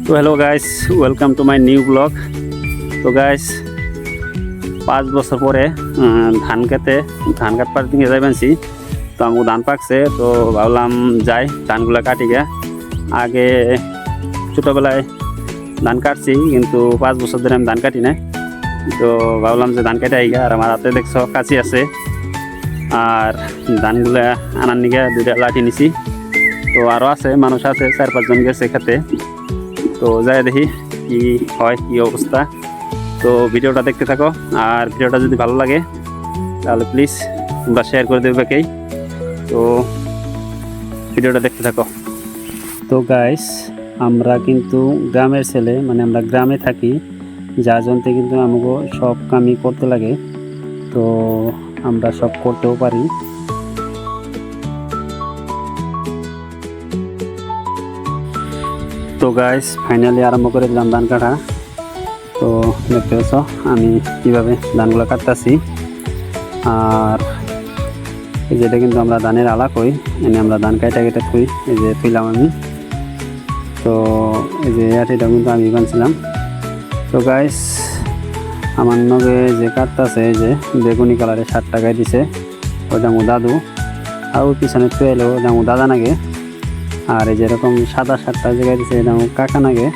তো hello guys, welcome to my new blog. তো guys 5 বছর পরে ধান কাটবার দিকে যাই বানছি। তো আমি ধান পাকছে, তো ভাবলাম যাই ধানগুলো কাটি গে। আগে ছোটোবেলায় ধান কাটছি, কিন্তু 5 বছর ধরে আমি ধান কাটি না। তো ভাবলাম যে ধান কাটে আইগা। আর আমার হাতে দেখছো কাঁচি আছে, আর ধানগুলা আনার নিগে 2টা লাঠি নিছি। তো আরও আছে, মানুষ আছে, 4-5 জন গেছে খেতে। তো যাই দেখি কি হয়, কি অবস্থা। তো ভিডিওটা দেখতে থাকো, আর ভিডিওটা যদি ভালো লাগে তাহলে প্লিজ তোমরা শেয়ার করে দেবে কেই। তো ভিডিওটা দেখতে থাকো। তো গাইস, আমরা কিন্তু গ্রামের ছেলে, মানে আমরা গ্রামে থাকি, যার জন্য কিন্তু আমাকে সব কামই করতে লাগে। তো আমরা সব করতেও পারি। তো গাইস ফাইনালি আরম্ভ করে দিলাম ধান কাটা। তো দেখতে পাচ্ছ আমি কীভাবে ধানগুলো কাটতেছি। আর এই যেটা কিন্তু আমরা ধানের আলা কই, এনে আমরা ধান কাটা খুই, এই যে তুইলাম আমি। তো এই যে আটিটা কিন্তু আমি বানছিলাম। তো গাইস আমার নগে যে কাটতেছে, এই যে বেগুনি কালারের 60 টাকায় দিছে, ওইটা আমার দাদু। আর ওই পিছনে তুইলো ওইটা আমার দাদা নাগে। আর এই যেরকম সাদা 60 জায়গায় দিচ্ছে, এটা আমার কাকা নাগে।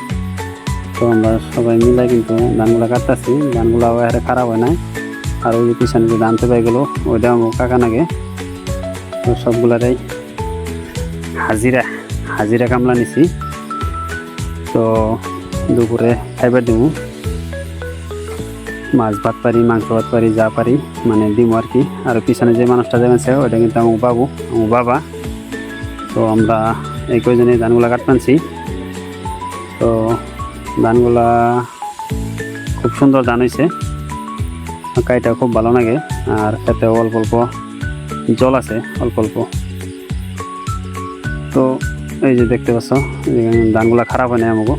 তো আমরা সবাই মিলে কিন্তু ধানগুলো কাটতেছি, ধানগুলো আবার খারাপ হয় না। আর ওই যে পিছনে যে ধান পেয়ে গেলো, ওইটা আমার কাকা নাগে। তো সবগুলারাই হাজিরা কামলা নিছি। তো দুপুরে খাইবার দিব, মাছ ভাত পারি, মাংস ভাত পারি, যা পারি মানে দিব আর কি। আর পিছনে যে মানুষটা যাবেছে ওইটা কিন্তু আমার বাবা। তো আমরা এই কয়জনে ধানগুলা কাটপানছি। তো ধানগুলা খুব সুন্দর ধান হয়েছে, কাইটা খুব ভালো লাগে। আর খেতে অল্প অল্প জল আছে, অল্প অল্প। তো এই যে দেখতে পাচ্ছ ধানগুলা খারাপ হয় না আমাকে।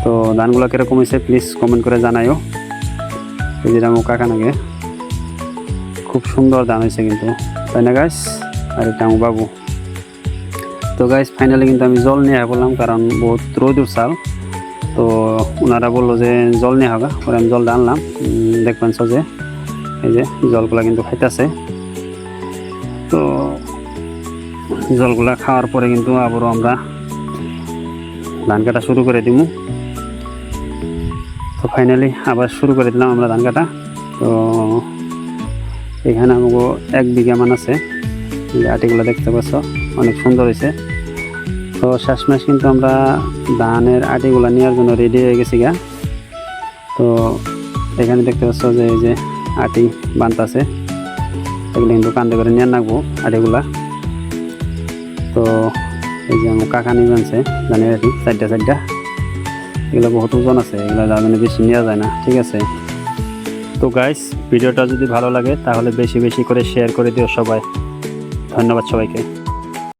তো ধানগুলা কীরকম হয়েছে প্লিজ কমেন্ট করে জানাইও। এই যেটা আমার কাকা নাগে, খুব সুন্দর ধান হয়েছে কিন্তু, তাই না গাইস? আর এটা আমার বাবু। তো গাইস ফাইনালি কিন্তু আমি জল নিয়ে বললাম, কারণ বহুত রোদুর চাল। তো ওনারা বললো যে জল নিয়ে হবে, পরে আমি জলটা আনলাম। দেখবেন যে এই যে জলগুলা কিন্তু খাইতেছে। তো জলগুলা খাওয়ার পরে কিন্তু আবারও আমরা ধান কাটা শুরু করে দিব। তো ফাইনালি আবার শুরু করে দিলাম আমরা ধান কাটা। তো এখানে আমাকে 1 বিঘা মান আছে, আটিগুলো দেখতে পাচ্ছ অনেক সুন্দর হয়েছে। তো শেষমেশ কিন্তু আমরা ধানের আটিগুলা নেওয়ার জন্য রেডি হয়ে গেছি গা। তো এখানে দেখতে পাচ্ছ যে এই যে আটি বানতাছে, এগুলো কিন্তু কান্দে করে নিয়ে রাখবো আটিগুলা। তো এই যে আমার কাকা নিয়ে বানছে ধানের আটি, 4টা। এগুলো বহুত ওজন আছে, এগুলো যার বেশি নেওয়া যায় না, ঠিক আছে? তো গাইস ভিডিওটা যদি ভালো লাগে তাহলে বেশি বেশি করে শেয়ার করে দিও সবাই। ধন্যবাদ সবাইকে।